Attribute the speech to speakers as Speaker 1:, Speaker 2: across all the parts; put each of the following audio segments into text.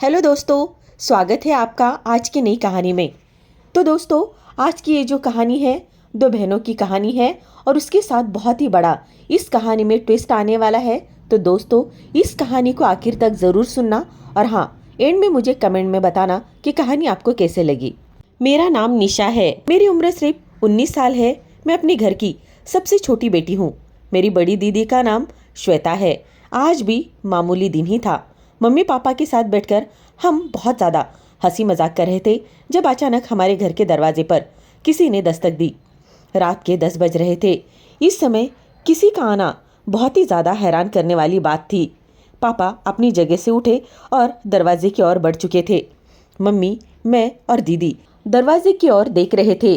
Speaker 1: Hello दोस्तों, स्वागत है आपका आज की नई कहानी में। तो दोस्तों, आज की ये जो कहानी है दो बहनों की कहानी है और उसके साथ बहुत ही बड़ा इस कहानी में ट्विस्ट आने वाला है। तो दोस्तों, इस कहानी को आखिर तक ज़रूर सुनना और हाँ, एंड में मुझे कमेंट में बताना कि कहानी आपको कैसे लगी। मेरा नाम निशा है। मेरी उम्र सिर्फ 19 साल है। मैं अपने घर की सबसे छोटी बेटी हूँ। मेरी बड़ी दीदी का नाम श्वेता है। आज भी मामूली दिन ही था। मम्मी पापा के साथ बैठकर हम बहुत ज़्यादा हंसी मजाक कर रहे थे जब अचानक हमारे घर के दरवाजे पर किसी ने दस्तक दी। रात के 10 बज रहे थे। इस समय किसी का आना बहुत ही ज़्यादा हैरान करने वाली बात थी। पापा अपनी जगह से उठे और दरवाजे की ओर बढ़ चुके थे। मम्मी, मैं और दीदी दरवाजे की ओर देख रहे थे।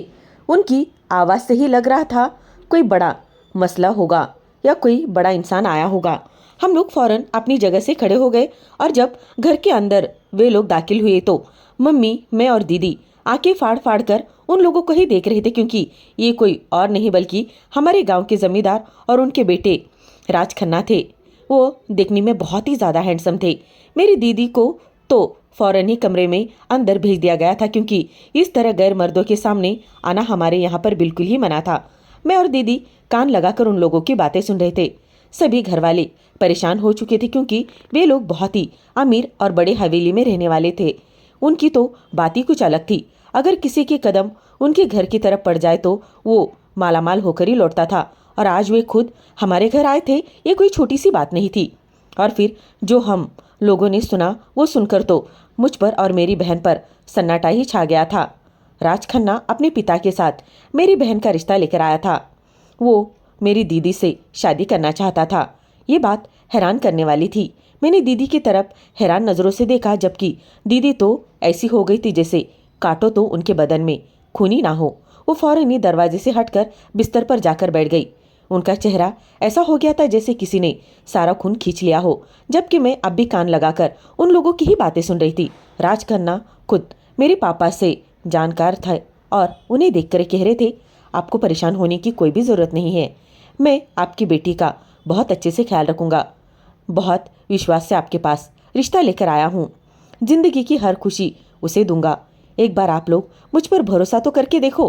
Speaker 1: उनकी आवाज़ से ही लग रहा था कोई बड़ा मसला होगा या कोई बड़ा इंसान आया होगा। हम लोग फौरन अपनी जगह से खड़े हो गए और जब घर के अंदर वे लोग दाखिल हुए तो मम्मी, मैं और दीदी आंखें फाड़ फाड़ कर उन लोगों को ही देख रहे थे, क्योंकि ये कोई और नहीं बल्कि हमारे गांव के जमींदार और उनके बेटे राज खन्ना थे। वो देखने में बहुत ही ज़्यादा हैंडसम थे। मेरी दीदी को तो फौरन ही कमरे में अंदर भेज दिया गया था, क्योंकि इस तरह गैर मर्दों के सामने आना हमारे यहाँ पर बिल्कुल ही मना था। मैं और दीदी कान लगाकर उन लोगों की बातें सुन रहे थे। सभी घरवाले परेशान हो चुके थे, क्योंकि वे लोग बहुत ही अमीर और बड़े हवेली में रहने वाले थे। उनकी तो बात ही कुछ अलग थी। अगर किसी के कदम उनके घर की तरफ पड़ जाए तो वो मालामाल होकर ही लौटता था। और आज वे खुद हमारे घर आए थे, ये कोई छोटी सी बात नहीं थी। और फिर जो हम लोगों ने सुना वो सुनकर तो मुझ पर और मेरी बहन पर सन्नाटा ही छा गया था। राज खन्ना अपने पिता के साथ मेरी बहन का रिश्ता लेकर आया था। वो मेरी दीदी से शादी करना चाहता था। ये बात हैरान करने वाली थी। मैंने दीदी की तरफ हैरान नज़रों से देखा, जबकि दीदी तो ऐसी हो गई थी जैसे काटो तो उनके बदन में खून ही ना हो। वो फौरन ही दरवाजे से हटकर बिस्तर पर जाकर बैठ गई। उनका चेहरा ऐसा हो गया था जैसे किसी ने सारा खून खींच लिया हो, जबकि मैं अब भी कान लगाकर उन लोगों की ही बातें सुन रही थी। राज खन्ना खुद मेरे पापा से जानकार था और उन्हें देखकर कह रहे थे, आपको परेशान होने की कोई भी ज़रूरत नहीं है। मैं आपकी बेटी का बहुत अच्छे से ख्याल रखूंगा। बहुत विश्वास से आपके पास रिश्ता लेकर आया हूँ। जिंदगी की हर खुशी उसे दूंगा। एक बार आप लोग मुझ पर भरोसा तो करके देखो।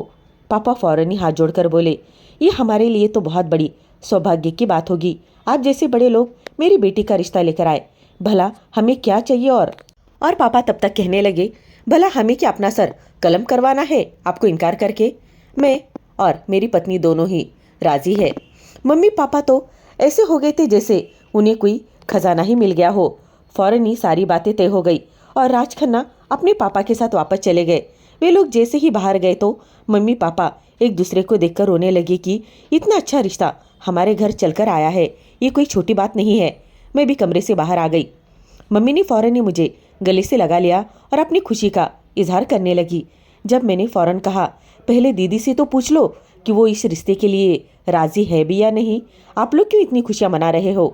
Speaker 1: पापा फौरन ही हाथ जोड़कर बोले, ये हमारे लिए तो बहुत बड़ी सौभाग्य की बात होगी। आप जैसे बड़े लोग मेरी बेटी का रिश्ता लेकर आए। भला हमें क्या चाहिए? और पापा तब तक कहने लगे, भला हमें क्या अपना सर कलम करवाना है आपको इनकार करके? मैं और मेरी पत्नी दोनों ही राजी है। मम्मी पापा तो ऐसे हो गए थे जैसे उन्हें कोई खजाना ही मिल गया हो। फौरन ही सारी बातें तय हो गई और राज खन्ना अपने पापा के साथ वापस चले गए। वे लोग जैसे ही बाहर गए तो मम्मी पापा एक दूसरे को देखकर रोने लगे कि इतना अच्छा रिश्ता हमारे घर चलकर आया है, ये कोई छोटी बात नहीं है। मैं भी कमरे से बाहर आ गई। मम्मी ने फौरन ही मुझे गले से लगा लिया और अपनी खुशी का इजहार करने लगी। जब मैंने फौरन कहा, पहले दीदी से तो पूछ लो कि वो इस रिश्ते के लिए राजी है भी या नहीं, आप लोग क्यों इतनी खुशियां मना रहे हो?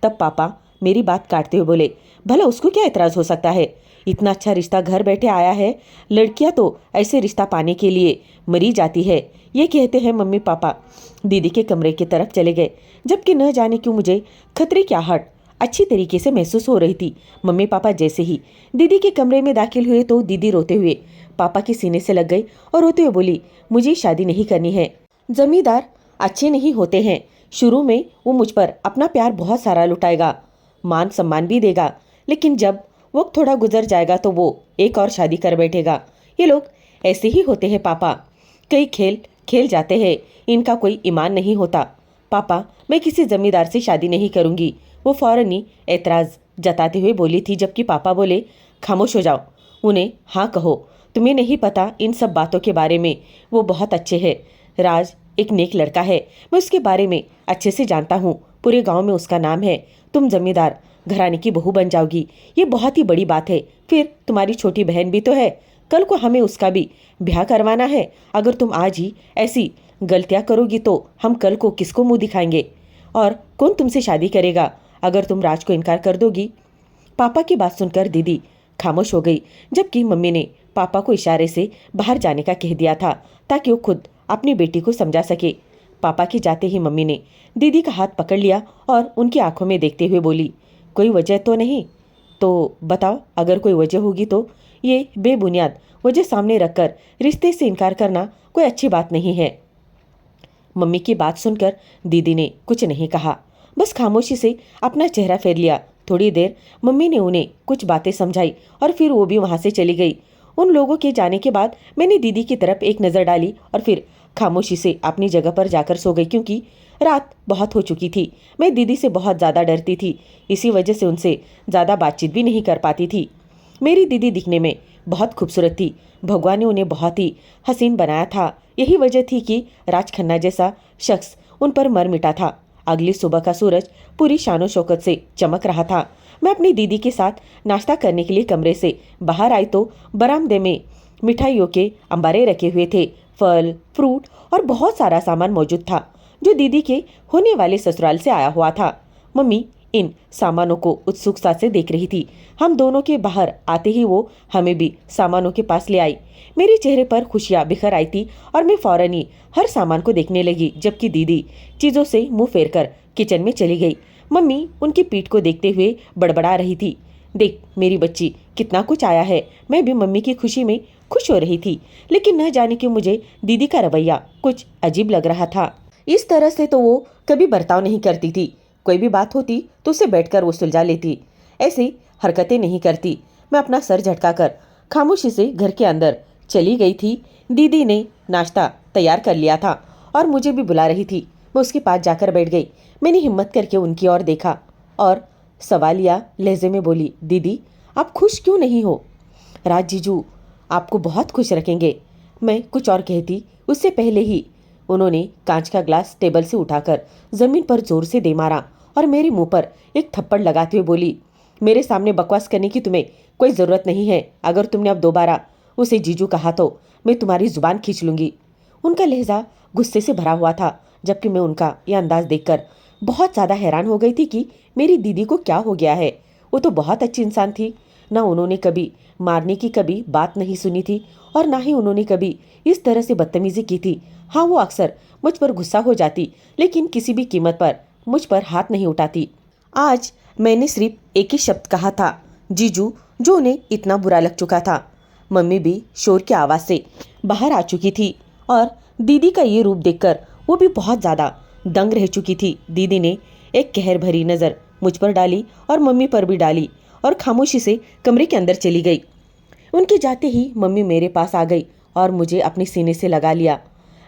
Speaker 1: तब पापा मेरी बात काटते हुए बोले, भला उसको क्या एतराज़ हो सकता है? इतना अच्छा रिश्ता घर बैठे आया है। लड़कियां तो ऐसे रिश्ता पाने के लिए मरी जाती है। ये कहते हैं मम्मी पापा दीदी के कमरे की तरफ चले गए, जबकि न जाने क्यों मुझे खतरे की आहट अच्छी तरीके से महसूस हो रही थी। मम्मी पापा जैसे ही दीदी के कमरे में दाखिल हुए तो दीदी रोते हुए पापा के सीने से लग गई और रोते हुए बोली, मुझे शादी नहीं करनी है। जमींदार अच्छे नहीं होते हैं। शुरू में वो मुझ पर अपना प्यार बहुत सारा लुटाएगा, मान सम्मान भी देगा, लेकिन जब वक्त थोड़ा गुजर जाएगा तो वो एक और शादी कर बैठेगा। ये लोग ऐसे ही होते हैं पापा, कई खेल खेल जाते हैं, इनका कोई ईमान नहीं होता। पापा, मैं किसी जमींदार से शादी नहीं करूंगी, वो फौरन ही ऐतराज़ जताते हुए बोली थी, जबकि पापा बोले, खामोश हो जाओ, उन्हें हाँ कहो, तुम्हें नहीं पता इन सब बातों के बारे में। वो बहुत अच्छे हैं। राज एक नेक लड़का है, मैं उसके बारे में अच्छे से जानता हूँ। पूरे गांव में उसका नाम है। तुम जमींदार घराने की बहू बन जाओगी, ये बहुत ही बड़ी बात है। फिर तुम्हारी छोटी बहन भी तो है, कल को हमें उसका भी ब्याह करवाना है। अगर तुम आज ही ऐसी गलतियाँ करोगी तो हम कल को किसको मुंह दिखाएंगे और कौन तुमसे शादी करेगा अगर तुम राज को इनकार कर दोगी? पापा की बात सुनकर दीदी खामोश हो गई, जबकि मम्मी ने पापा को इशारे से बाहर जाने का कह दिया था ताकि वो खुद अपनी बेटी को समझा सके। पापा के जाते ही मम्मी ने दीदी का हाथ पकड़ लिया और उनकी आंखों में देखते हुए बोली, कोई वजह तो नहीं? तो बताओ, अगर कोई वजह होगी तो। ये बेबुनियाद वजह सामने रखकर रिश्ते से इनकार करना कोई अच्छी बात नहीं है। मम्मी की बात सुनकर दीदी ने कुछ नहीं कहा, बस खामोशी से अपना चेहरा फेर लिया। थोड़ी देर मम्मी ने उन्हें कुछ बातें समझाई और फिर वो भी वहां से चली गई। उन लोगों के जाने के बाद मैंने दीदी की तरफ एक नज़र डाली और फिर खामोशी से अपनी जगह पर जाकर सो गई, क्योंकि रात बहुत हो चुकी थी। मैं दीदी से बहुत ज़्यादा डरती थी, इसी वजह से उनसे ज़्यादा बातचीत भी नहीं कर पाती थी। मेरी दीदी दिखने में बहुत खूबसूरत थी। भगवान ने उन्हें बहुत ही हसीन बनाया था। यही वजह थी कि राज खन्ना जैसा शख्स उन पर मर मिटा था। अगली सुबह का सूरज पूरी शानो शौकत से चमक रहा था। मैं अपनी दीदी के साथ नाश्ता करने के लिए कमरे से बाहर आई तो बरामदे में मिठाइयों के अंबारे रखे हुए थे। फल, फ्रूट और बहुत सारा सामान मौजूद था जो दीदी के होने वाले ससुराल से आया हुआ था। मम्मी इन सामानों को उत्सुकता से देख रही थी। हम दोनों के बाहर आते ही वो हमें भी सामानों के पास ले आई। मेरे चेहरे पर खुशियां बिखर आई थी और मैं फौरन ही हर सामान को देखने लगी, जबकि दीदी चीजों से मुंह फेरकर किचन में चली गई। मम्मी उनकी पीठ को देखते हुए बड़बड़ा रही थी, देख मेरी बच्ची, कितना कुछ आया है। मैं भी मम्मी की खुशी में खुश हो रही थी, लेकिन न जाने क्यों मुझे दीदी का रवैया कुछ अजीब लग रहा था। इस तरह से तो वो कभी बर्ताव नहीं करती थी। कोई भी बात होती तो उसे बैठकर वो सुलझा लेती, ऐसी हरकतें नहीं करती। मैं अपना सर झटकाकर खामोशी से घर के अंदर चली गई थी। दीदी ने नाश्ता तैयार कर लिया था और मुझे भी बुला रही थी। मैं उसके पास जाकर बैठ गई। मैंने हिम्मत करके उनकी ओर देखा और सवालिया लहजे में बोली, दीदी आप खुश क्यों नहीं हो? राज जीजू आपको बहुत खुश रखेंगे। मैं कुछ और कहती उससे पहले ही उन्होंने कांच का ग्लास टेबल से उठाकर जमीन पर जोर से दे मारा और मेरे मुंह पर एक थप्पड़ लगाते हुए बोली, मेरे सामने बकवास करने की तुम्हें कोई ज़रूरत नहीं है। अगर तुमने अब दोबारा उसे जीजू कहा तो मैं तुम्हारी जुबान खींच लूंगी। उनका लहजा गुस्से से भरा हुआ था, जबकि मैं उनका यह अंदाज देखकर बहुत ज़्यादा हैरान हो गई थी कि मेरी दीदी को क्या हो गया है। वो तो बहुत अच्छी इंसान थी। ना उन्होंने कभी मारने की कभी बात नहीं सुनी थी और ना ही उन्होंने कभी इस तरह से बदतमीजी की थी। हाँ, वो अक्सर मुझ पर गुस्सा हो जाती, लेकिन किसी भी कीमत पर मुझ पर हाथ नहीं उठाती। आज मैंने सिर्फ एक ही शब्द कहा था, जीजू, जो उन्हें इतना बुरा लग चुका था। मम्मी भी शोर की आवाज़ से बाहर आ चुकी थी और दीदी का ये रूप देखकर वो भी बहुत ज़्यादा दंग रह चुकी थी। दीदी ने एक कहर भरी नज़र मुझ पर डाली और मम्मी पर भी डाली और खामोशी से कमरे के अंदर चली गई। उनके जाते ही मम्मी मेरे पास आ गई और मुझे अपने सीने से लगा लिया।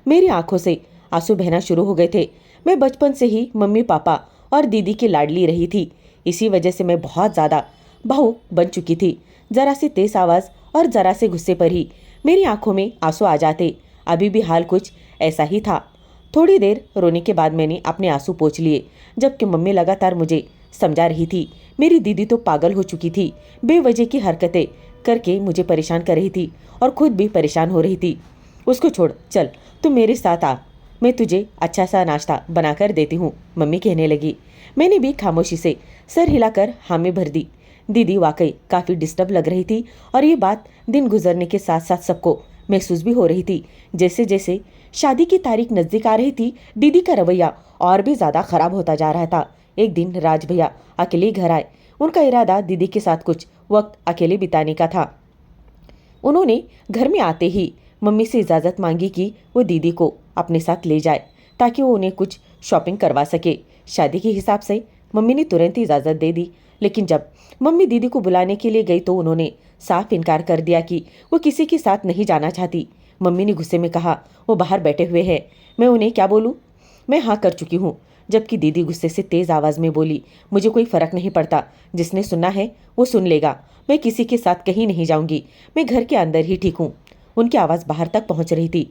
Speaker 1: मेरी आंखों से आंसू बहना शुरू हो गए थे। मैं बचपन से ही मम्मी पापा और दीदी की लाडली रही थी। इसी वजह से मैं बहुत ज़्यादा भावुक बन चुकी थी। ज़रा सी तेज आवाज़ और ज़रा से गुस्से पर ही मेरी आंखों में आंसू आ जाते। अभी भी हाल कुछ ऐसा ही था। थोड़ी देर रोने के बाद मैंने अपने आंसू पोंछ लिए, जबकि मम्मी लगातार मुझे समझा रही थी। मेरी दीदी तो पागल हो चुकी थी, बेवजह की हरकतें करके मुझे परेशान कर रही थी और खुद भी परेशान हो रही थी। उसको छोड़, चल तुम मेरे साथ आ, मैं तुझे अच्छा सा नाश्ता बनाकर देती हूँ, मम्मी कहने लगी। मैंने भी खामोशी से सर हिलाकर हामी भर दी। दीदी वाकई काफ़ी डिस्टर्ब लग रही थी और ये बात दिन गुजरने के साथ साथ सबको महसूस भी हो रही थी। जैसे जैसे शादी की तारीख नज़दीक आ रही थी, दीदी का रवैया और भी ज़्यादा खराब होता जा रहा था। एक दिन राज भैया अकेले घर आए। उनका इरादा दीदी के साथ कुछ वक्त अकेले बिताने का था। उन्होंने घर में आते ही मम्मी से इजाज़त मांगी कि वो दीदी को अपने साथ ले जाए ताकि वो उन्हें कुछ शॉपिंग करवा सके। शादी के हिसाब से मम्मी ने तुरंत ही इजाज़त दे दी, लेकिन जब मम्मी दीदी को बुलाने के लिए गई तो उन्होंने साफ इनकार कर दिया कि वो किसी के साथ नहीं जाना चाहती। मम्मी ने गुस्से में कहा, वो बाहर बैठे हुए हैं, मैं उन्हें क्या बोलूँ? मैं हाँ कर चुकी हूँ। जबकि दीदी गुस्से से तेज़ आवाज़ में बोली, मुझे कोई फ़र्क नहीं पड़ता, जिसने सुनना है वो सुन लेगा। मैं किसी के साथ कहीं नहीं जाऊँगी, मैं घर के अंदर ही ठीक हूँ। उनकी आवाज़ बाहर तक पहुँच रही थी।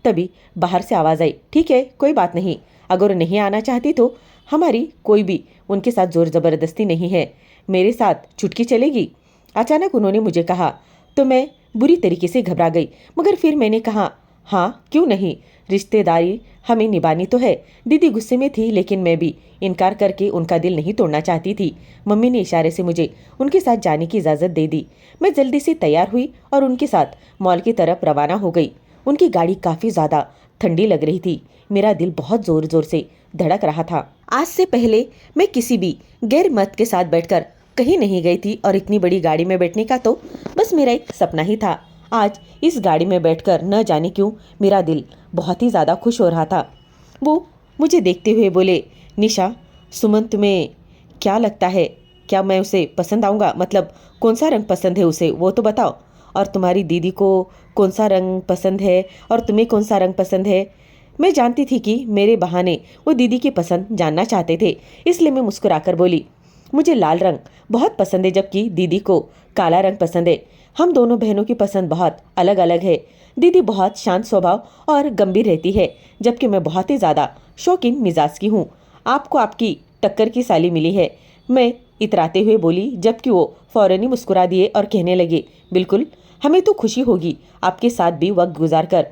Speaker 1: तभी बाहर से आवाज़ आई, ठीक है कोई बात नहीं, अगर नहीं आना चाहती तो हमारी कोई भी उनके साथ ज़ोर ज़बरदस्ती नहीं है, मेरे साथ चुटकी चलेगी। अचानक उन्होंने मुझे कहा तो मैं बुरी तरीके से घबरा गई, मगर फिर मैंने कहा हाँ क्यों नहीं, रिश्तेदारी हमें निभानी तो है। दीदी गुस्से में थी, लेकिन मैं भी इनकार करके उनका दिल नहीं तोड़ना चाहती थी। मम्मी ने इशारे से मुझे उनके साथ जाने की इजाज़त दे दी। मैं जल्दी से तैयार हुई और उनके साथ मॉल की तरफ रवाना हो गई। उनकी गाड़ी काफ़ी ज़्यादा ठंडी लग रही थी। मेरा दिल बहुत ज़ोर ज़ोर से धड़क रहा था। आज से पहले मैं किसी भी गैर मर्द के साथ बैठकर कहीं नहीं गई थी और इतनी बड़ी गाड़ी में बैठने का तो बस मेरा एक सपना ही था। आज इस गाड़ी में बैठकर न जाने क्यों मेरा दिल बहुत ही ज़्यादा खुश हो रहा था। वो मुझे देखते हुए बोले, निशा, सुमन तुम्हें क्या लगता है, क्या मैं उसे पसंद आऊँगा? मतलब कौन सा रंग पसंद है उसे, वो तो बताओ। और तुम्हारी दीदी को कौन सा रंग पसंद है और तुम्हें कौन सा रंग पसंद है? मैं जानती थी कि मेरे बहाने वो दीदी की पसंद जानना चाहते थे, इसलिए मैं मुस्कुराकर बोली, मुझे लाल रंग बहुत पसंद है, जबकि दीदी को काला रंग पसंद है। हम दोनों बहनों की पसंद बहुत अलग अलग है। दीदी बहुत शांत स्वभाव और गंभीर रहती है, जबकि मैं बहुत ही ज़्यादा शौकीन मिजाज की हूँ। आपको आपकी टक्कर की साली मिली है, मैं इतराते हुए बोली, जबकि वो फौरन ही मुस्कुरा दिए और कहने लगे, बिल्कुल, हमें तो खुशी होगी आपके साथ भी वक्त गुजार कर।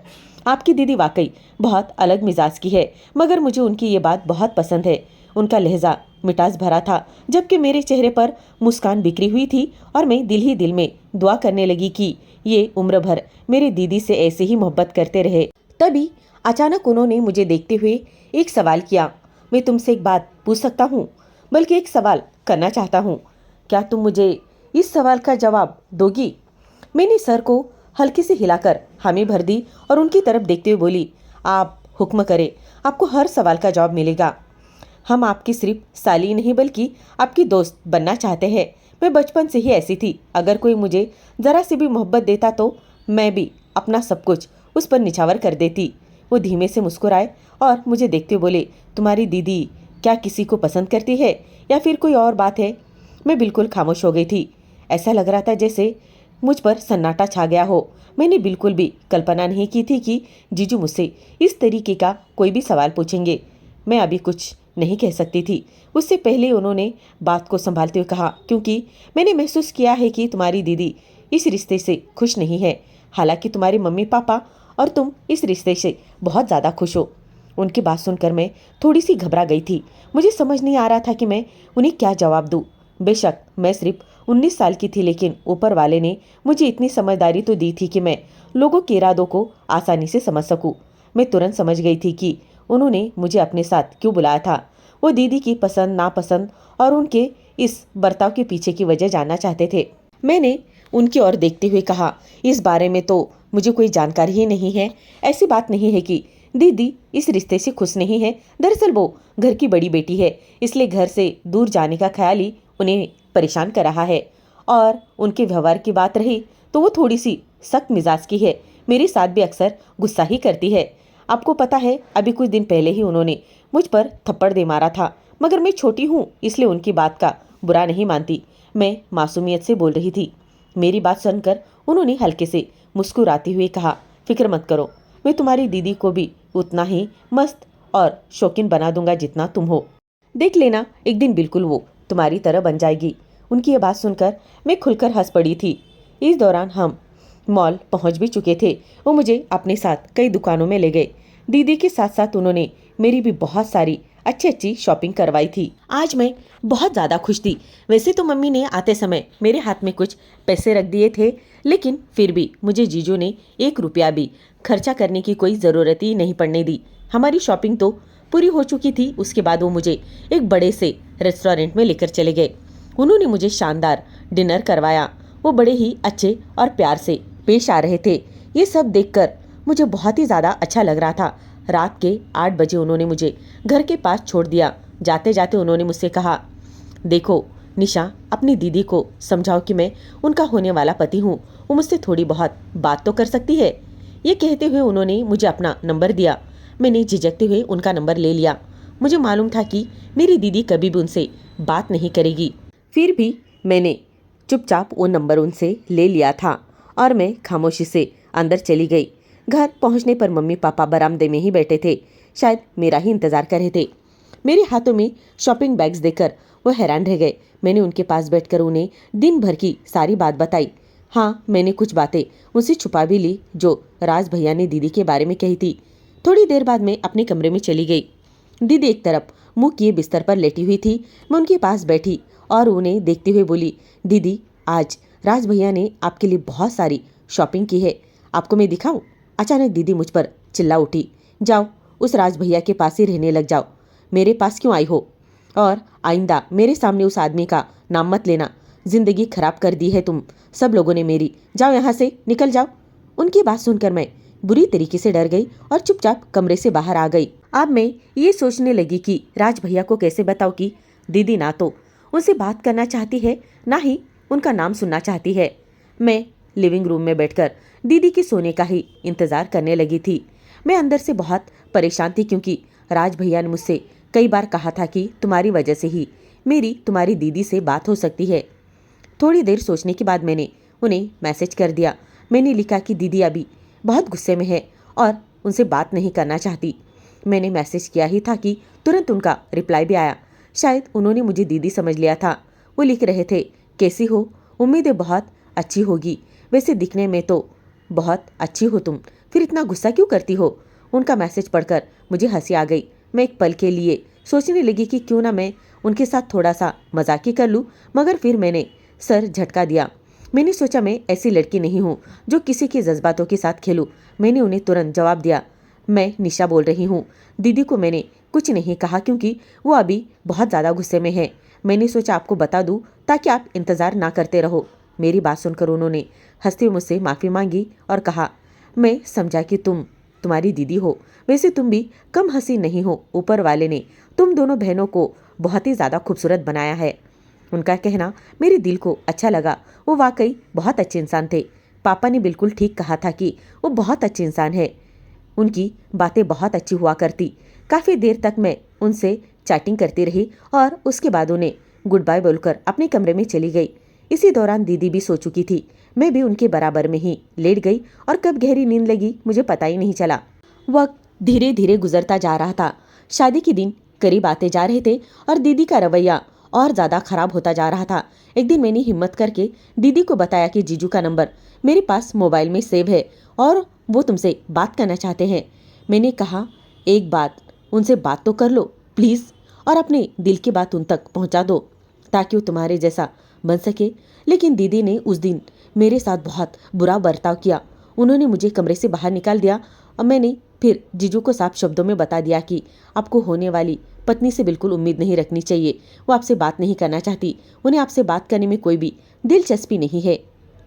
Speaker 1: आपकी दीदी वाकई बहुत अलग मिजाज की है, मगर मुझे उनकी ये बात बहुत पसंद है। उनका लहजा मिठास भरा था, जबकि मेरे चेहरे पर मुस्कान बिखरी हुई थी और मैं दिल ही दिल में दुआ करने लगी कि ये उम्र भर मेरी दीदी से ऐसे ही मोहब्बत करते रहे। तभी अचानक उन्होंने मुझे देखते हुए एक सवाल किया, मैं तुमसे एक बात पूछ सकता हूँ? बल्कि एक सवाल करना चाहता हूँ, क्या तुम मुझे इस सवाल का जवाब दोगी? मैंने सर को हल्के से हिलाकर हामी भर दी और उनकी तरफ देखते हुए बोली, आप हुक्म करें, आपको हर सवाल का जवाब मिलेगा। हम आपकी सिर्फ साली नहीं बल्कि आपकी दोस्त बनना चाहते हैं। मैं बचपन से ही ऐसी थी, अगर कोई मुझे ज़रा सी भी मोहब्बत देता तो मैं भी अपना सब कुछ उस पर निछावर कर देती। वो धीमे से मुस्कुराए और मुझे देखते हुए बोले, तुम्हारी दीदी क्या किसी को पसंद करती है या फिर कोई और बात है? मैं बिल्कुल खामोश हो गई थी। ऐसा लग रहा था जैसे मुझ पर सन्नाटा छा गया हो। मैंने बिल्कुल भी कल्पना नहीं की थी कि जीजू मुझसे इस तरीके का कोई भी सवाल पूछेंगे। मैं अभी कुछ नहीं कह सकती थी। उससे पहले उन्होंने बात को संभालते हुए कहा, क्योंकि मैंने महसूस किया है कि तुम्हारी दीदी इस रिश्ते से खुश नहीं है। हालांकि तुम्हारे मम्मी पापा और तुम इस रिश्ते से बहुत ज़्यादा खुश हो। उनकी बात सुनकर मैं थोड़ी सी घबरा गई थी। मुझे समझ नहीं आ रहा था कि मैं उन्हें क्या जवाब दूँ। बेशक मैं सिर्फ 19 साल की थी, लेकिन ऊपर वाले ने मुझे इतनी समझदारी तो दी थी कि मैं लोगों के इरादों को आसानी से समझ सकूं। मैं तुरंत समझ गई थी कि उन्होंने मुझे अपने साथ क्यों बुलाया था। वो दीदी की पसंद नापसंद और उनके इस बर्ताव के पीछे की वजह जानना चाहते थे। मैंने उनकी ओर देखते हुए कहा, इस बारे में तो मुझे कोई जानकारी ही नहीं है। ऐसी बात नहीं है कि दीदी इस रिश्ते से खुश नहीं है। दरअसल वो घर की बड़ी बेटी है, इसलिए घर से दूर जाने का ख्याल ही उन्हें परेशान कर रहा है। और उनके व्यवहार की बात रही तो वो थोड़ी सी सख्त मिजाज की है। मेरे साथ भी अक्सर गुस्सा ही करती है। आपको पता है, अभी कुछ दिन पहले ही उन्होंने मुझ पर थप्पड़ दे मारा था, मगर मैं छोटी हूँ इसलिए उनकी बात का बुरा नहीं मानती। मैं मासूमियत से बोल रही थी। मेरी बात सुनकर उन्होंने हल्के से मुस्कुराते हुए कहा, फिक्र मत करो, मैं तुम्हारी दीदी को भी उतना ही मस्त और शौकीन बना दूंगा जितना तुम हो। देख लेना, एक दिन बिल्कुल वो तुम्हारी तरह बन जाएगी। उनकी ये बात सुनकर मैं खुलकर हंस पड़ी थी। इस दौरान हम मॉल पहुंच भी चुके थे। वो मुझे अपने साथ कई दुकानों में ले गए। दीदी के साथ साथ उन्होंने मेरी भी बहुत सारी अच्छी अच्छी शॉपिंग करवाई थी। आज मैं बहुत ज़्यादा खुश थी। वैसे तो मम्मी ने आते समय मेरे हाथ में कुछ पैसे रख दिए थे, लेकिन फिर भी मुझे जीजू ने 1 रुपया भी खर्चा करने की कोई ज़रूरत ही नहीं पड़ने दी। हमारी शॉपिंग तो पूरी हो चुकी थी। उसके बाद वो मुझे एक बड़े से रेस्टोरेंट में लेकर चले गए। उन्होंने मुझे शानदार डिनर करवाया। वो बड़े ही अच्छे और प्यार से पेश आ रहे थे। ये सब देखकर मुझे बहुत ही ज़्यादा अच्छा लग रहा था। रात के 8 बजे उन्होंने मुझे घर के पास छोड़ दिया। जाते जाते उन्होंने मुझसे कहा, देखो निशा, अपनी दीदी को समझाओ कि मैं उनका होने वाला पति हूँ। वो मुझसे थोड़ी बहुत बात तो कर सकती है। ये कहते हुए उन्होंने मुझे अपना नंबर दिया। मैंने झिझकते हुए उनका नंबर ले लिया। मुझे मालूम था कि मेरी दीदी कभी भी उनसे बात नहीं करेगी। फिर भी मैंने चुपचाप वो नंबर उनसे ले लिया था और मैं खामोशी से अंदर चली गई। घर पहुंचने पर मम्मी पापा बरामदे में ही बैठे थे, शायद मेरा ही इंतजार कर रहे थे। मेरे हाथों में शॉपिंग बैग्स देखकर वो हैरान रह गए। मैंने उनके पास बैठकर उन्हें दिन भर की सारी बात बताई। हाँ, मैंने कुछ बातें उनसे छुपा भी ली जो राज भैया ने दीदी के बारे में कही थी। थोड़ी देर बाद मैं अपने कमरे में चली गई। दीदी एक तरफ मुंह किए बिस्तर पर लेटी हुई थी। मैं उनके पास बैठी और उन्हें देखते हुए बोली, दीदी, आज राज भैया ने आपके लिए बहुत सारी शॉपिंग की है, आपको मैं दिखाऊं? अचानक दीदी मुझ पर चिल्ला उठी, जाओ उस राज भैया के पास ही रहने लग जाओ, मेरे पास क्यों आई हो? और आइंदा मेरे सामने उस आदमी का नाम मत लेना। जिंदगी खराब कर दी है तुम सब लोगों ने मेरी। जाओ यहाँ से, निकल जाओ। उनकी बात सुनकर मैं बुरी तरीके से डर गई और चुपचाप कमरे से बाहर आ गई। अब मैं ये सोचने लगी कि राज भैया को कैसे बताऊं कि दीदी ना तो उनसे बात करना चाहती है, ना ही उनका नाम सुनना चाहती है। मैं लिविंग रूम में बैठकर दीदी के सोने का ही इंतजार करने लगी थी। मैं अंदर से बहुत परेशान थी क्योंकि राज भैया ने मुझसे कई बार कहा था कि तुम्हारी वजह से ही मेरी तुम्हारी दीदी से बात हो सकती है। थोड़ी देर सोचने के बाद मैंने उन्हें मैसेज कर दिया। मैंने लिखा कि दीदी अभी बहुत गुस्से में है और उनसे बात नहीं करना चाहती। मैंने मैसेज किया ही था कि तुरंत उनका रिप्लाई भी आया। शायद उन्होंने मुझे दीदी समझ लिया था। वो लिख रहे थे, कैसी हो? उम्मीद है बहुत अच्छी होगी। वैसे दिखने में तो बहुत अच्छी हो तुम, फिर इतना गुस्सा क्यों करती हो? उनका मैसेज पढ़कर मुझे हंसी आ गई। मैं एक पल के लिए सोचने लगी कि क्यों ना मैं उनके साथ थोड़ा सा मजाक ही कर लूँ, मगर फिर मैंने सर झटका दिया। मैंने सोचा मैं ऐसी लड़की नहीं हूँ जो किसी के जज्बातों के साथ खेलूँ। मैंने उन्हें तुरंत जवाब दिया, मैं निशा बोल रही हूँ। दीदी को मैंने कुछ नहीं कहा क्योंकि वो अभी बहुत ज़्यादा गुस्से में है। मैंने सोचा आपको बता दूँ ताकि आप इंतज़ार ना करते रहो। मेरी बात सुनकर उन्होंने हंसते हुए मुझसे माफ़ी मांगी और कहा, मैं समझा कि तुम्हारी दीदी हो, वैसे तुम भी कम हंसी नहीं हो। ऊपर वाले ने तुम दोनों बहनों को बहुत ही ज़्यादा खूबसूरत बनाया है। उनका कहना मेरे दिल को अच्छा लगा। वो वाकई बहुत अच्छे इंसान थे। पापा ने बिल्कुल ठीक कहा था कि वो बहुत अच्छे इंसान है। उनकी बातें बहुत अच्छी हुआ करती। काफ़ी देर तक मैं उनसे चैटिंग करती रही और उसके बाद उन्हें गुड बाय बोलकर अपने कमरे में चली गई। इसी दौरान दीदी भी सो चुकी थी। मैं भी उनके बराबर में ही लेट गई और कब गहरी नींद लगी मुझे पता ही नहीं चला। वक्त धीरे धीरे गुजरता जा रहा था। शादी के दिन करीब आते जा रहे थे और दीदी का रवैया और ज़्यादा खराब होता जा रहा था। एक दिन मैंने हिम्मत करके दीदी को बताया कि जीजू का नंबर मेरे पास मोबाइल में सेव है और वो तुमसे बात करना चाहते हैं। मैंने कहा, एक बात उनसे बात तो कर लो प्लीज़, और अपने दिल की बात उन तक पहुंचा दो ताकि वो तुम्हारे जैसा बन सके। लेकिन दीदी ने उस दिन मेरे साथ बहुत बुरा बर्ताव किया। उन्होंने मुझे कमरे से बाहर निकाल दिया और मैंने फिर जीजू को साफ शब्दों में बता दिया कि आपको होने वाली पत्नी से बिल्कुल उम्मीद नहीं रखनी चाहिए। वो आपसे बात नहीं करना चाहती। उन्हें आपसे बात करने में कोई भी दिलचस्पी नहीं है।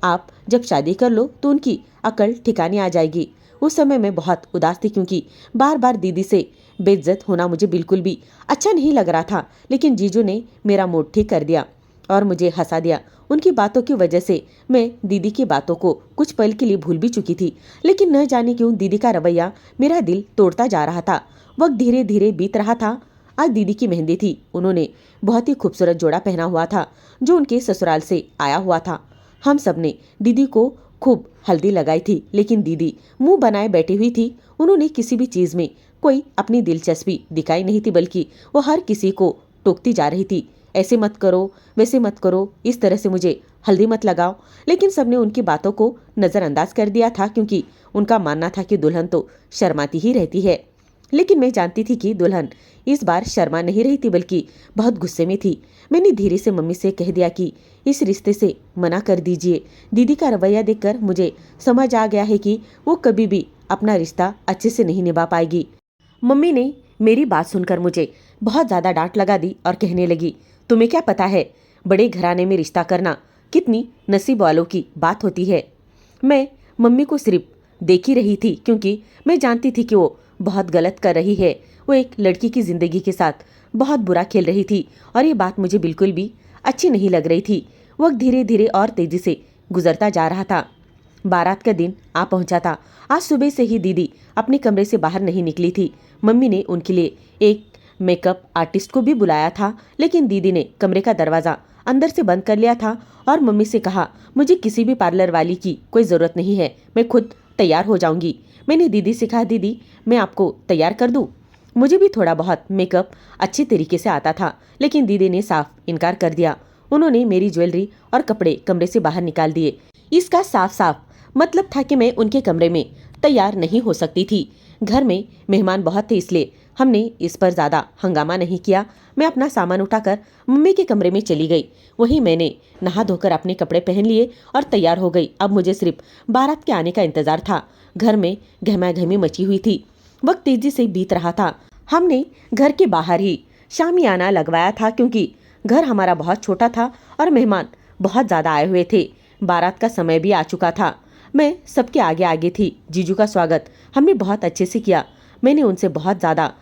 Speaker 1: आप जब शादी कर लो तो उनकी अकल ठिकाने आ जाएगी। उस समय मैं बहुत उदास थी क्योंकि बार बार दीदी से बेइज्जत होना मुझे बिल्कुल भी अच्छा नहीं लग रहा था। लेकिन जीजू ने मेरा मूड ठीक कर दिया और मुझे हंसा दिया। उनकी बातों की वजह से मैं दीदी की बातों को कुछ पल के लिए भूल भी चुकी थी। लेकिन न जाने क्यों दीदी का रवैया मेरा दिल तोड़ता जा रहा था। वक्त धीरे धीरे बीत रहा था। आज दीदी की मेहंदी थी। उन्होंने बहुत ही खूबसूरत जोड़ा पहना हुआ था जो उनके ससुराल से आया हुआ था। हम सब ने दीदी को खूब हल्दी लगाई थी, लेकिन दीदी मुंह बनाए बैठी हुई थी। उन्होंने किसी भी चीज़ में कोई अपनी दिलचस्पी दिखाई नहीं थी, बल्कि वो हर किसी को टोकती जा रही थी। ऐसे मत करो, वैसे मत करो, इस तरह से मुझे हल्दी मत लगाओ। लेकिन सबने उनकी बातों को नज़रअंदाज कर दिया था क्योंकि उनका मानना था कि दुल्हन तो शर्माती ही रहती है। लेकिन मैं जानती थी कि दुल्हन इस बार शर्मा नहीं रही थी बल्कि बहुत गुस्से में थी। मैंने धीरे से मम्मी से कह दिया कि इस रिश्ते से मना कर दीजिए। दीदी का रवैया देखकर मुझे समझ आ गया है कि वो कभी भी अपना रिश्ता अच्छे से नहीं निभा पाएगी। मम्मी ने मेरी बात सुनकर मुझे बहुत ज़्यादा डांट लगा दी और कहने लगी, तुम्हें क्या पता है बड़े घराने में रिश्ता करना कितनी नसीब वालों की बात होती है। मैं मम्मी को सिर्फ देख ही रही थी क्योंकि मैं जानती थी कि वो बहुत गलत कर रही है। वो एक लड़की की ज़िंदगी के साथ बहुत बुरा खेल रही थी और ये बात मुझे बिल्कुल भी अच्छी नहीं लग रही थी। वक्त धीरे धीरे और तेज़ी से गुजरता जा रहा था। बारात का दिन आ पहुंचा था। आज सुबह से ही दीदी अपने कमरे से बाहर नहीं निकली थी। मम्मी ने उनके लिए एक मेकअप आर्टिस्ट को भी बुलाया था, लेकिन दीदी ने कमरे का दरवाज़ा अंदर से बंद कर लिया था और मम्मी से कहा, मुझे किसी भी पार्लर वाली की कोई ज़रूरत नहीं है, मैं खुद तैयार हो जाऊंगी। मैंने दीदी से कहा, दीदी मैं आपको तैयार कर दूं? मुझे भी थोड़ा बहुत मेकअप अच्छी तरीके से आता था, लेकिन दीदी ने साफ इनकार कर दिया। उन्होंने मेरी ज्वेलरी और कपड़े कमरे से बाहर निकाल दिए। इसका साफ साफ मतलब था कि मैं उनके कमरे में तैयार नहीं हो सकती थी। घर में मेहमान बहुत थे, इसलिए हमने इस पर ज़्यादा हंगामा नहीं किया। मैं अपना सामान उठाकर मम्मी के कमरे में चली गई। वहीं मैंने नहा धोकर अपने कपड़े पहन लिए और तैयार हो गई। अब मुझे सिर्फ बारात के आने का इंतजार था। घर में गहमागहमी मची हुई थी। वक्त तेजी से बीत रहा था। हमने घर के बाहर ही शामियाना लगवाया था क्योंकि घर हमारा बहुत छोटा था और मेहमान बहुत ज़्यादा आए हुए थे। बारात का समय भी आ चुका था। मैं सबके आगे आगे थी। जीजू का स्वागत हमने बहुत अच्छे से किया। मैंने उनसे बहुत ज़्यादा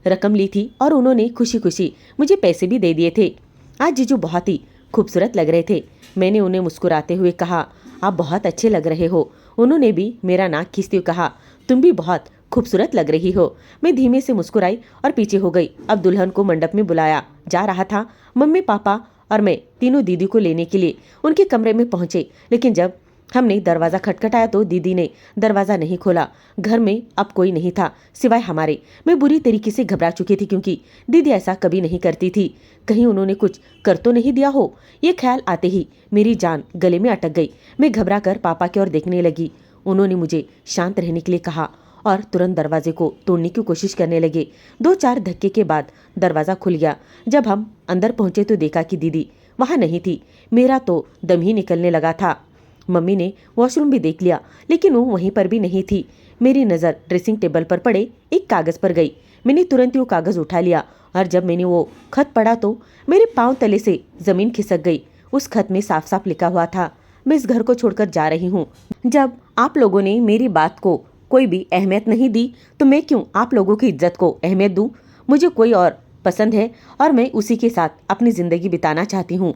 Speaker 1: रकम ली थी और उन्होंने खुशी खुशी मुझे पैसे भी दे दिए थे। आज जीजू बहुत ही खूबसूरत लग रहे थे। मैंने उन्हें मुस्कुराते हुए कहा, आप बहुत अच्छे लग रहे हो। उन्होंने भी मेरा नाक खींचते हुए कहा, तुम भी बहुत खूबसूरत लग रही हो। मैं धीमे से मुस्कुराई और पीछे हो गई। अब दुल्हन को मंडप में बुलाया जा रहा था। मम्मी, पापा और मैं तीनों दीदी को लेने के लिए उनके कमरे में पहुंचे, लेकिन जब हमने दरवाज़ा खटखटाया तो दीदी ने दरवाज़ा नहीं खोला। घर में अब कोई नहीं था सिवाय हमारे। मैं बुरी तरीके से घबरा चुकी थी क्योंकि दीदी ऐसा कभी नहीं करती थी। कहीं उन्होंने कुछ कर तो नहीं दिया हो। ये ख्याल आते ही मेरी जान गले में अटक गई। मैं घबरा कर पापा की ओर देखने लगी। उन्होंने मुझे शांत रहने के लिए कहा और तुरंत दरवाजे को तोड़ने की कोशिश करने लगे। 2-4 धक्के के बाद दरवाज़ा खुल गया। जब हम अंदर पहुंचे तो देखा कि दीदी वहाँ नहीं थी। मेरा तो दम ही निकलने लगा था। मम्मी ने वॉशरूम भी देख लिया, लेकिन वो वहीं पर भी नहीं थी। मेरी नज़र ड्रेसिंग टेबल पर पड़े एक कागज़ पर गई। मैंने तुरंत ही वो कागज़ उठा लिया और जब मैंने वो खत पढ़ा तो मेरे पाँव तले से ज़मीन खिसक गई। उस खत में साफ साफ लिखा हुआ था, मैं इस घर को छोड़कर जा रही हूँ। जब आप लोगों ने मेरी बात को कोई भी अहमियत नहीं दी तो मैं क्यों आप लोगों की इज्जत को अहमियत दूँ। मुझे कोई और पसंद है और मैं उसी के साथ अपनी ज़िंदगी बिताना चाहती हूँ।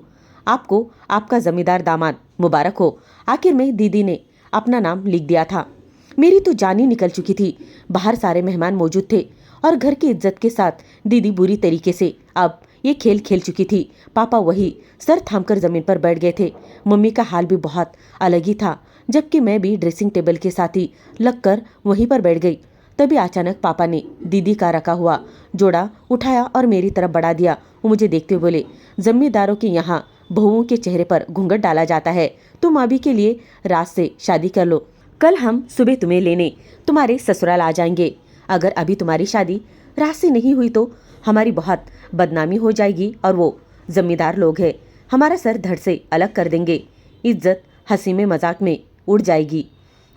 Speaker 1: आपको आपका जमींदार दामाद मुबारक हो। आखिर में दीदी ने अपना नाम लिख दिया था। मेरी तो जान ही निकल चुकी थी। बाहर सारे मेहमान मौजूद थे और घर की इज्जत के साथ दीदी बुरी तरीके से अब ये खेल खेल चुकी थी। पापा वही सर थामकर जमीन पर बैठ गए थे। मम्मी का हाल भी बहुत अलग ही था, जबकि मैं भी ड्रेसिंग टेबल के साथ ही लगकर वहीं पर बैठ गई। तभी अचानक पापा ने दीदी का रखा हुआ जोड़ा उठाया और मेरी तरफ बढ़ा दिया। वो मुझे देखते हुए बोले, जमींदारों के यहाँ बहुओं के चेहरे पर घूंघट डाला जाता है। तुम अभी के लिए रात से शादी कर लो, कल हम सुबह तुम्हें लेने तुम्हारे ससुराल आ जाएंगे। अगर अभी तुम्हारी शादी रात से नहीं हुई तो हमारी बहुत बदनामी हो जाएगी और वो जमींदार लोग हैं, हमारा सर धड़ से अलग कर देंगे। इज्जत हंसी में मजाक में उड़ जाएगी।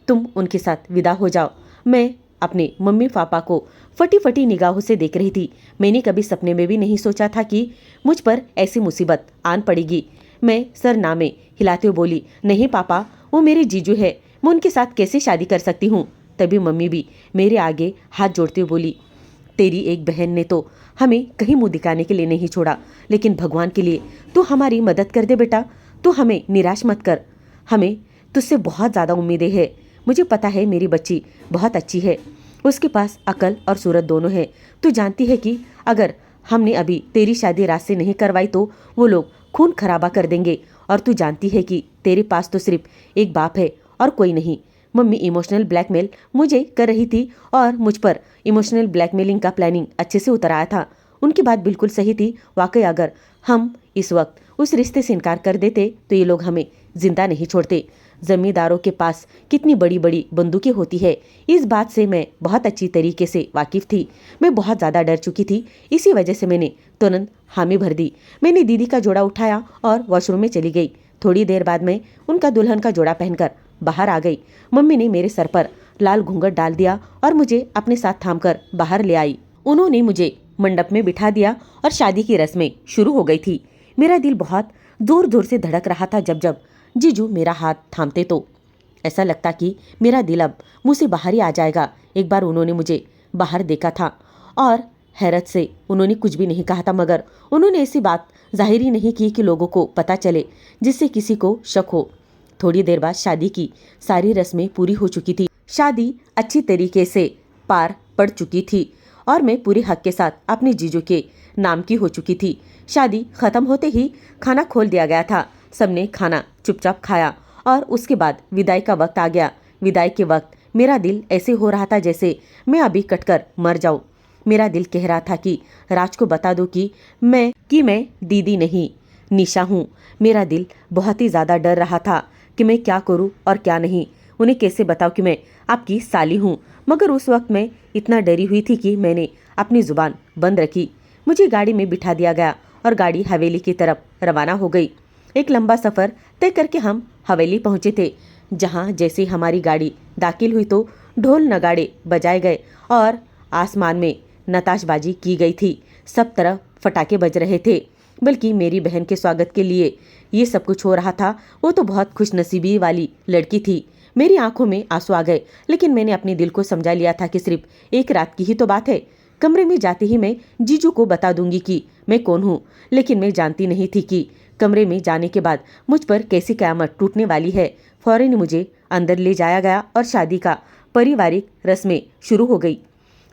Speaker 1: तुम उनके साथ विदा हो जाओ। मैं अपने मम्मी पापा को फटी फटी निगाहों से देख रही थी। मैंने कभी सपने में भी नहीं सोचा था कि मुझ पर ऐसी मुसीबत आन पड़ेगी। मैं सर नामे हिलाते हुए बोली, नहीं पापा, वो मेरे जीजू है, मैं उनके साथ कैसे शादी कर सकती हूँ। तभी मम्मी भी मेरे आगे हाथ जोड़ते हुए बोली, तेरी एक बहन ने तो हमें कहीं मुंह दिखाने के लिए नहीं छोड़ा, लेकिन भगवान के लिए तू हमारी मदद कर दे बेटा। तू हमें निराश मत कर, हमें तुझसे बहुत ज़्यादा उम्मीदें हैं। मुझे पता है मेरी बच्ची बहुत अच्छी है, उसके पास अकल और सूरत दोनों है। तू जानती है कि अगर हमने अभी तेरी शादी रात से नहीं करवाई तो वो लोग खून खराबा कर देंगे, और तू जानती है कि तेरे पास तो सिर्फ एक बाप है और कोई नहीं। मम्मी इमोशनल ब्लैकमेल मुझे कर रही थी और मुझ पर इमोशनल ब्लैकमेलिंग का प्लानिंग अच्छे से उतर आया था। उनकी बात बिल्कुल सही थी। वाकई अगर हम इस वक्त उस रिश्ते से इनकार कर देते तो ये लोग हमें जिंदा नहीं छोड़ते। जमींदारों के पास कितनी बड़ी बड़ी बंदूकें होती है, इस बात से मैं बहुत अच्छी तरीके से वाकिफ थी। मैं बहुत ज़्यादा डर चुकी थी, इसी वजह से मैंने तुरंत हामी भर दी। मैंने दीदी का जोड़ा उठाया और वॉशरूम में चली गई। थोड़ी देर बाद मैं उनका दुल्हन का जोड़ा पहनकर बाहर आ गई। मम्मी ने मेरे सर पर लाल घूंघट डाल दिया और मुझे अपने साथ थामकर बाहर ले आई। उन्होंने मुझे मंडप में बिठा दिया और शादी की रस्में शुरू हो गई थी। मेरा दिल बहुत जोर जोर से धड़क रहा था। जब जब जीजू मेरा हाथ थामते तो ऐसा लगता कि मेरा दिल अब मुंह से बाहर ही आ जाएगा। एक बार उन्होंने मुझे बाहर देखा था और हैरत से उन्होंने कुछ भी नहीं कहा था, मगर उन्होंने ऐसी बात जाहिर ही नहीं की कि लोगों को पता चले, जिससे किसी को शक हो। थोड़ी देर बाद शादी की सारी रस्में पूरी हो चुकी थी। शादी अच्छी तरीके से पार पड़ चुकी थी और मैं पूरे हक के साथ अपने जीजू के नाम की हो चुकी थी। शादी खत्म होते ही खाना खोल दिया गया था। सबने खाना चुपचाप खाया और उसके बाद विदाई का वक्त आ गया। विदाई के वक्त मेरा दिल ऐसे हो रहा था जैसे मैं अभी कटकर मर जाऊं। मेरा दिल कह रहा था कि राज को बता दो कि मैं दीदी नहीं, निशा हूँ। मेरा दिल बहुत ही ज़्यादा डर रहा था कि मैं क्या करूँ और क्या नहीं। उन्हें कैसे बताऊँ कि मैं आपकी साली हूँ, मगर उस वक्त मैं इतना डरी हुई थी कि मैंने अपनी ज़ुबान बंद रखी। मुझे गाड़ी में बिठा दिया गया और गाड़ी हवेली की तरफ रवाना हो गई। एक लंबा सफ़र तय करके हम हवेली पहुँचे थे, जहाँ जैसे हमारी गाड़ी दाखिल हुई तो ढोल नगाड़े बजाए गए और आसमान में नताशबाजी की गई थी। सब तरफ फटाके बज रहे थे। बल्कि मेरी बहन के स्वागत के लिए ये सब कुछ हो रहा था। वो तो बहुत खुशनसीबी वाली लड़की थी। मेरी आंखों में आंसू आ गए, लेकिन मैंने अपने दिल को समझा लिया था कि सिर्फ एक रात की ही तो बात है। कमरे में जाते ही मैं जीजू को बता दूंगी कि मैं कौन हूँ, लेकिन मैं जानती नहीं थी कि कमरे में जाने के बाद मुझ पर कैसी कयामत टूटने वाली है। फौरन मुझे अंदर ले जाया गया और शादी का पारिवारिक रस्में शुरू हो गई।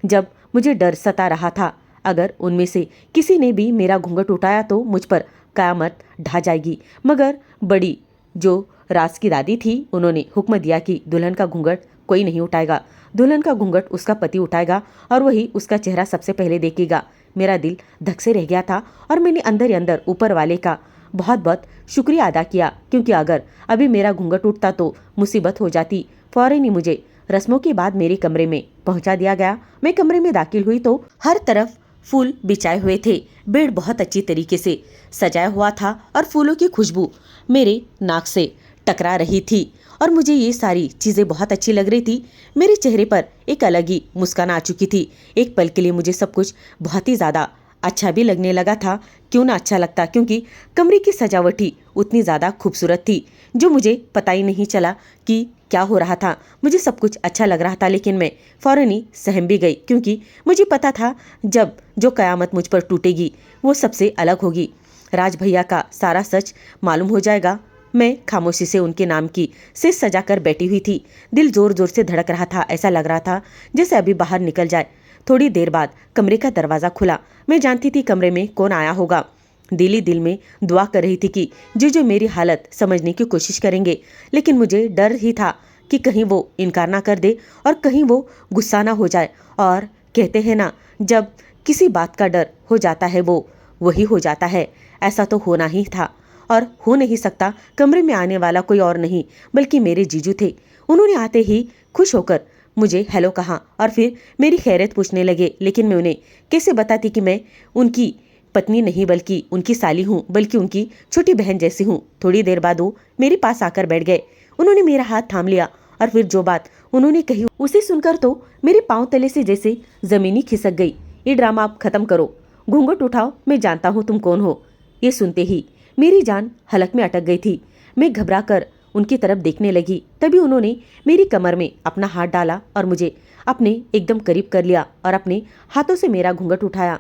Speaker 1: जब मुझे डर सता रहा था, अगर उनमें से किसी ने भी मेरा घूंघट उठाया तो मुझ पर कयामत ढा जाएगी। मगर बड़ी जो राज की दादी थी, उन्होंने हुक्म दिया कि दुल्हन का घूंघट कोई नहीं उठाएगा। दुल्हन का घूंघट उसका पति उठाएगा और वही उसका चेहरा सबसे पहले देखेगा। मेरा दिल धक से रह गया था और मैंने अंदर ही अंदर ऊपर वाले का बहुत बहुत शुक्रिया अदा किया, क्योंकि अगर अभी मेरा घूंघट उठता तो मुसीबत हो जाती। फौरन ही मुझे रस्मों के बाद मेरे कमरे में पहुंचा दिया गया। मैं कमरे में दाखिल हुई तो हर तरफ फूल बिछाए हुए थे। बेड बहुत अच्छी तरीके से सजाया हुआ था और फूलों की खुशबू मेरे नाक से टकरा रही थी और मुझे ये सारी चीज़ें बहुत अच्छी लग रही थी। मेरे चेहरे पर एक अलग ही मुस्कान आ चुकी थी। एक पल के लिए मुझे सब कुछ बहुत ही ज़्यादा अच्छा भी लगने लगा था। क्यों ना अच्छा लगता, क्योंकि कमरे की सजावट ही उतनी ज़्यादा खूबसूरत थी जो मुझे पता ही नहीं चला कि क्या हो रहा था। मुझे सब कुछ अच्छा लग रहा था, लेकिन मैं फौरन ही सहम भी गई, क्योंकि मुझे पता था जब जो कयामत मुझ पर टूटेगी वो सबसे अलग होगी। राज भैया का सारा सच मालूम हो जाएगा। मैं खामोशी से उनके नाम की सिर सजाकर बैठी हुई थी। दिल जोर जोर से धड़क रहा था। ऐसा लग रहा था जैसे अभी बाहर निकल जाए। थोड़ी देर बाद कमरे का दरवाज़ा खुला। मैं जानती थी कमरे में कौन आया होगा। दिल ही दिल में दुआ कर रही थी कि जो मेरी हालत समझने की कोशिश करेंगे, लेकिन मुझे डर ही था कि कहीं वो इनकार ना कर दे और कहीं वो गुस्सा ना हो जाए। और कहते हैं ना, जब किसी बात का डर हो जाता है वो वही हो जाता है। ऐसा तो होना ही था और हो नहीं सकता। कमरे में आने वाला कोई और नहीं बल्कि मेरे जीजू थे। उन्होंने आते ही खुश होकर मुझे हेलो कहा और फिर मेरी खैरियत पूछने लगे, लेकिन मैं उन्हें कैसे बताती कि मैं उनकी पत्नी नहीं बल्कि उनकी साली हूँ, बल्कि उनकी छोटी बहन जैसी हूँ। थोड़ी देर बाद वो मेरे पास आकर बैठ गए। उन्होंने मेरा हाथ थाम लिया और फिर जो बात उन्होंने कही उसे सुनकर तो मेरे पांव तले से जैसे जमीनी खिसक गई। ये ड्रामा आप खत्म करो, घूंघट उठाओ, मैं जानता हूँ तुम कौन हो। ये सुनते ही मेरी जान हलक में अटक गई थी। मैं घबरा कर उनकी तरफ देखने लगी। तभी उन्होंने मेरी कमर में अपना हाथ डाला और मुझे अपने एकदम करीब कर लिया और अपने हाथों से मेरा घूंघट उठाया।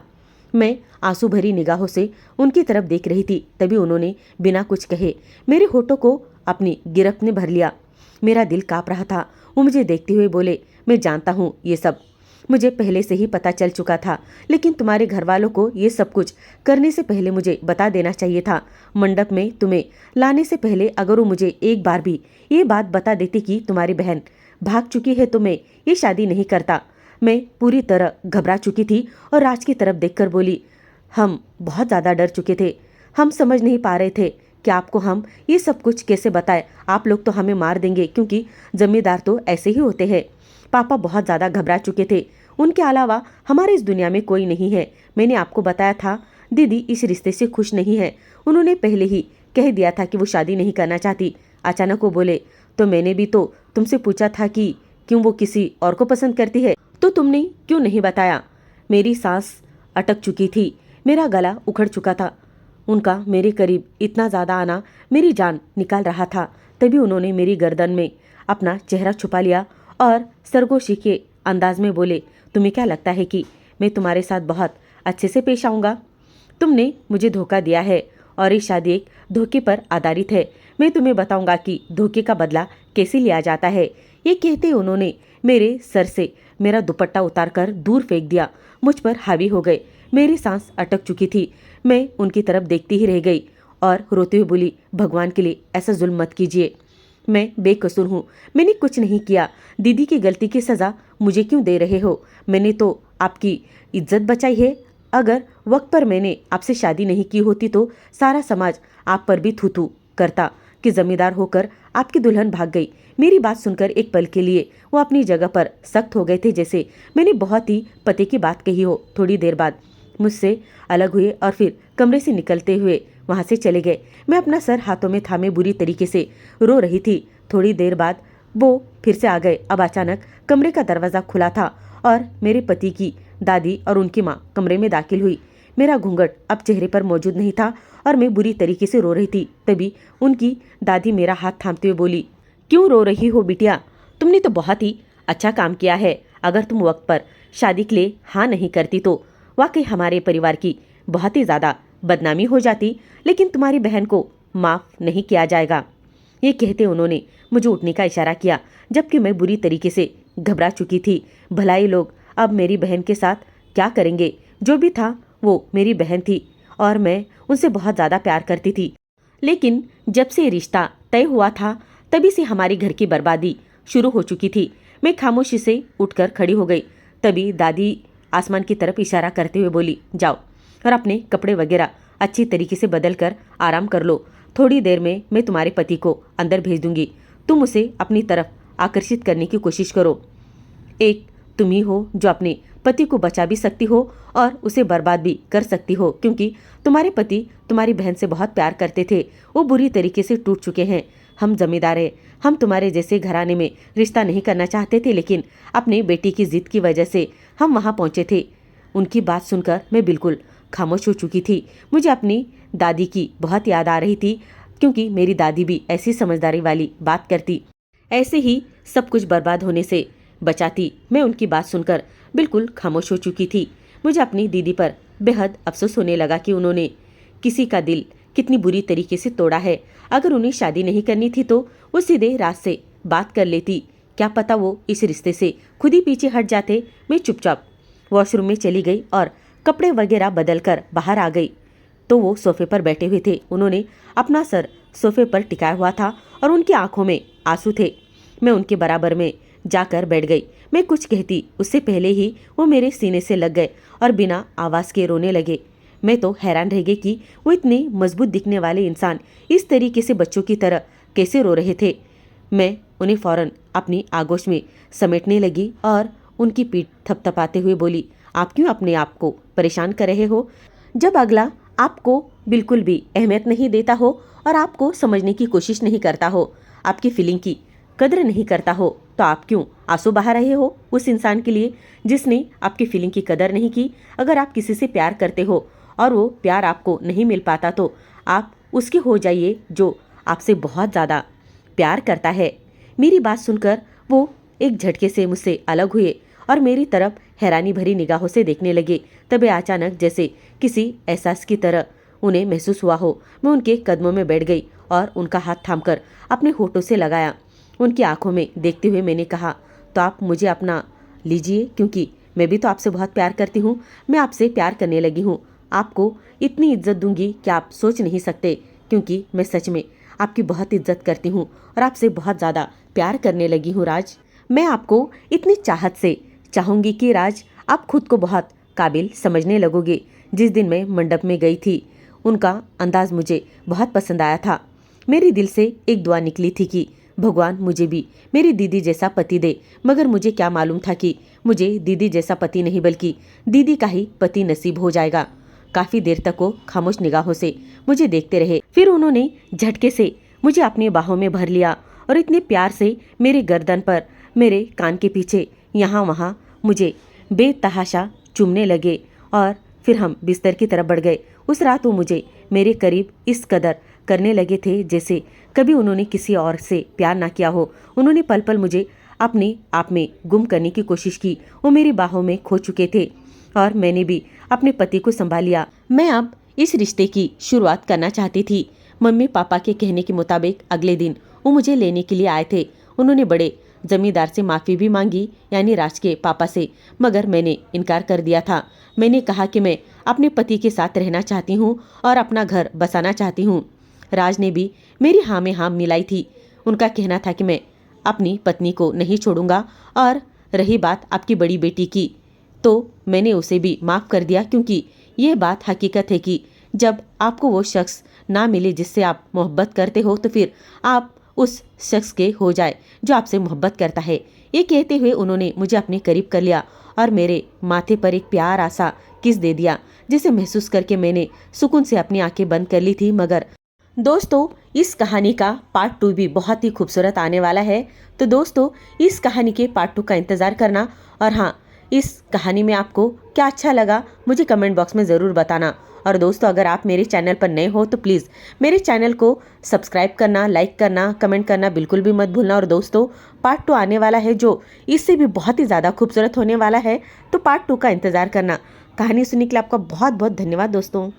Speaker 1: मैं आंसू भरी निगाहों से उनकी तरफ देख रही थी। तभी उन्होंने बिना कुछ कहे मेरे होठों को अपनी गिरफ्त में भर लिया। मेरा दिल कांप रहा था। वो मुझे देखते हुए बोले, मैं जानता हूँ ये सब मुझे पहले से ही पता चल चुका था, लेकिन तुम्हारे घर वालों को ये सब कुछ करने से पहले मुझे बता देना चाहिए था। मंडप में तुम्हें लाने से पहले अगर वो मुझे एक बार भी ये बात बता देती कि तुम्हारी बहन भाग चुकी है तो मैं ये शादी नहीं करता। मैं पूरी तरह घबरा चुकी थी और राज की तरफ देखकर बोली, हम बहुत ज़्यादा डर चुके थे। हम समझ नहीं पा रहे थे कि आपको हम ये सब कुछ कैसे बताएं। आप लोग तो हमें मार देंगे, क्योंकि जमींदार तो ऐसे ही होते हैं। पापा बहुत ज़्यादा घबरा चुके थे। उनके अलावा हमारे इस दुनिया में कोई नहीं है। मैंने आपको बताया था दीदी इस रिश्ते से खुश नहीं है। उन्होंने पहले ही कह दिया था कि वो शादी नहीं करना चाहती। अचानक वो बोले, तो मैंने भी तो तुमसे पूछा था कि क्यों वो किसी और को पसंद करती है, तो तुमने क्यों नहीं बताया। मेरी सांस अटक चुकी थी, मेरा गला उखड़ चुका था। उनका मेरे करीब इतना ज़्यादा आना मेरी जान निकाल रहा था। तभी उन्होंने मेरी गर्दन में अपना चेहरा छुपा लिया और सरगोशी के अंदाज में बोले, तुम्हें क्या लगता है कि मैं तुम्हारे साथ बहुत अच्छे से पेश आऊँगा? तुमने मुझे धोखा दिया है और ये शादी एक धोखे पर आधारित है। मैं तुम्हें बताऊंगा कि धोखे का बदला कैसे लिया जाता है। ये कहते उन्होंने मेरे सर से मेरा दुपट्टा उतारकर दूर फेंक दिया। मुझ पर हावी हो गए। मेरी सांस अटक चुकी थी। मैं उनकी तरफ देखती ही रह गई और रोते हुए बोली, भगवान के लिए ऐसा जुल्म मत कीजिए। मैं बेकसूर हूँ, मैंने कुछ नहीं किया। दीदी की गलती की सज़ा मुझे क्यों दे रहे हो? मैंने तो आपकी इज्जत बचाई है। अगर वक्त पर मैंने आपसे शादी नहीं की होती तो सारा समाज आप पर भी थू थू करता कि जमींदार होकर आपकी दुल्हन भाग गई। मेरी बात सुनकर एक पल के लिए वो अपनी जगह पर सख्त हो गए थे, जैसे मैंने बहुत ही पते की बात कही हो। थोड़ी देर बाद मुझसे अलग हुए और फिर कमरे से निकलते हुए वहाँ से चले गए। मैं अपना सर हाथों में थामे बुरी तरीके से रो रही थी। थोड़ी देर बाद वो फिर से आ गए। अब अचानक कमरे का दरवाज़ा खुला था और मेरे पति की दादी और उनकी माँ कमरे में दाखिल हुई। मेरा घूंघट अब चेहरे पर मौजूद नहीं था और मैं बुरी तरीके से रो रही थी। तभी उनकी दादी मेरा हाथ थामते हुए बोली, क्यों रो रही हो बिटिया? तुमने तो बहुत ही अच्छा काम किया है। अगर तुम वक्त पर शादी के लिए हाँ नहीं करती तो वाकई हमारे परिवार की बहुत ही ज़्यादा बदनामी हो जाती, लेकिन तुम्हारी बहन को माफ़ नहीं किया जाएगा। ये कहते उन्होंने मुझे उठने का इशारा किया, जबकि मैं बुरी तरीके से घबरा चुकी थी। भलाई लोग अब मेरी बहन के साथ क्या करेंगे? जो भी था वो मेरी बहन थी और मैं उनसे बहुत ज़्यादा प्यार करती थी। लेकिन जब से रिश्ता तय हुआ था तभी से हमारी घर की बर्बादी शुरू हो चुकी थी। मैं खामोशी से उठकर खड़ी हो गई। तभी दादी आसमान की तरफ इशारा करते हुए बोली, जाओ और अपने कपड़े वगैरह अच्छी तरीके से बदल कर आराम कर लो। थोड़ी देर में मैं तुम्हारे पति को अंदर भेज दूंगी। तुम उसे अपनी तरफ आकर्षित करने की कोशिश करो। एक तुम ही हो जो अपने पति को बचा भी सकती हो और उसे बर्बाद भी कर सकती हो, क्योंकि तुम्हारे पति तुम्हारी बहन से बहुत प्यार करते थे। वो बुरी तरीके से टूट चुके हैं। हम जमींदार हैं। हम तुम्हारे जैसे घराने में रिश्ता नहीं करना चाहते थे, लेकिन अपनी बेटी की जिद की वजह से हम वहाँ पहुँचे थे। उनकी बात सुनकर मैं बिल्कुल खामोश हो चुकी थी। मुझे अपनी दादी की बहुत याद आ रही थी, क्योंकि मेरी दादी भी ऐसी समझदारी वाली बात करती, ऐसे ही सब कुछ बर्बाद होने से बचाती। मैं उनकी बात सुनकर बिल्कुल खामोश हो चुकी थी। मुझे अपनी दीदी पर बेहद अफसोस होने लगा कि उन्होंने किसी का दिल कितनी बुरी तरीके से तोड़ा है। अगर उन्हें शादी नहीं करनी थी तो वो सीधे रात से बात कर लेती। क्या पता वो इस रिश्ते से खुद ही पीछे हट जाते। मैं चुपचाप वॉशरूम में चली गई और कपड़े वगैरह बदल कर बाहर आ गई तो वो सोफे पर बैठे हुए थे। उन्होंने अपना सर सोफे पर टिकाया हुआ था और उनकी आंखों में आंसू थे। मैं उनके बराबर में जाकर बैठ गई। मैं कुछ कहती उससे पहले ही वो मेरे सीने से लग गए और बिना आवाज़ के रोने लगे। मैं तो हैरान रह गई कि वो इतने मजबूत दिखने वाले इंसान इस तरीके से बच्चों की तरह कैसे रो रहे थे। मैं उन्हें फौरन अपनी आगोश में समेटने लगी और उनकी पीठ थपथपाते हुए बोली, आप क्यों अपने आप को परेशान कर रहे हो? जब अगला आपको बिल्कुल भी अहमियत नहीं देता हो और आपको समझने की कोशिश नहीं करता हो, आपकी फीलिंग की कदर नहीं करता हो, तो आप क्यों आंसू बहा रहे हो उस इंसान के लिए जिसने आपकी फीलिंग की कदर नहीं की? अगर आप किसी से प्यार करते हो और वो प्यार आपको नहीं मिल पाता तो आप उसके हो जाइए जो आपसे बहुत ज़्यादा प्यार करता है। मेरी बात सुनकर वो एक झटके से मुझसे अलग हुए और मेरी तरफ हैरानी भरी निगाहों से देखने लगे। तभी अचानक जैसे किसी एहसास की तरह उन्हें महसूस हुआ हो, मैं उनके कदमों में बैठ गई और उनका हाथ थामकर अपने होठों से लगाया। उनकी आंखों में देखते हुए मैंने कहा, तो आप मुझे अपना लीजिए, क्योंकि मैं भी तो आपसे बहुत प्यार करती हूँ। मैं आपसे प्यार करने लगी हूँ। आपको इतनी इज्जत दूंगी कि आप सोच नहीं सकते, क्योंकि मैं सच में आपकी बहुत इज्जत करती हूँ और आपसे बहुत ज़्यादा प्यार करने लगी हूँ राज। मैं आपको इतनी चाहत से चाहूँगी कि राज आप खुद को बहुत काबिल समझने लगोगे। जिस दिन मैं मंडप में गई थी उनका अंदाज मुझे बहुत पसंद आया था। मेरे दिल से एक दुआ निकली थी कि भगवान मुझे भी मेरी दीदी जैसा पति दे, मगर मुझे क्या मालूम था कि मुझे दीदी जैसा पति नहीं बल्कि दीदी का ही पति नसीब हो जाएगा। काफ़ी देर तक वो खामोश निगाहों से मुझे देखते रहे। फिर उन्होंने झटके से मुझे अपनी बाहों में भर लिया और इतने प्यार से मेरे गर्दन पर, मेरे कान के पीछे, यहाँ वहाँ मुझे बेतहाशा चूमने लगे और फिर हम बिस्तर की तरफ बढ़ गए। उस रात वो मुझे मेरे करीब इस कदर करने लगे थे जैसे कभी उन्होंने किसी और से प्यार ना किया हो। उन्होंने पल पल मुझे अपने आप में गुम करने की कोशिश की। वो मेरी बाहों में खो चुके थे और मैंने भी अपने पति को संभाल लिया। मैं अब इस रिश्ते की शुरुआत करना चाहती थी। मम्मी पापा के कहने के मुताबिक अगले दिन वो मुझे लेने के लिए आए थे। उन्होंने बड़े जमींदार से माफ़ी भी मांगी, यानी राज के पापा से, मगर मैंने इनकार कर दिया था। मैंने कहा कि मैं अपने पति के साथ रहना चाहती हूँ और अपना घर बसाना चाहती हूँ। राज ने भी मेरी हाँ में हाँ मिलाई थी। उनका कहना था कि मैं अपनी पत्नी को नहीं छोड़ूंगा। और रही बात आपकी बड़ी बेटी की, तो मैंने उसे भी माफ़ कर दिया, क्योंकि ये बात हकीकत है कि जब आपको वो शख्स ना मिले जिससे आप मोहब्बत करते हो तो फिर आप उस शख्स के हो जाए जो आपसे मोहब्बत करता है। ये कहते हुए उन्होंने मुझे अपने करीब कर लिया और मेरे माथे पर एक प्यारा सा किस दे दिया, जिसे महसूस करके मैंने सुकून से अपनी आंखें बंद कर ली थी। मगर दोस्तों, इस कहानी का पार्ट 2 भी बहुत ही खूबसूरत आने वाला है। तो दोस्तों, इस कहानी के पार्ट 2 का इंतज़ार करना। और हाँ, इस कहानी में आपको क्या अच्छा लगा मुझे कमेंट बॉक्स में ज़रूर बताना। और दोस्तों, अगर आप मेरे चैनल पर नए हो तो प्लीज़ मेरे चैनल को सब्सक्राइब करना, लाइक करना, कमेंट करना बिल्कुल भी मत भूलना। और दोस्तों, पार्ट 2 आने वाला है जो इससे भी बहुत ही ज़्यादा खूबसूरत होने वाला है, तो पार्ट 2 का इंतज़ार करना। कहानी सुनने के लिए आपका बहुत बहुत धन्यवाद दोस्तों।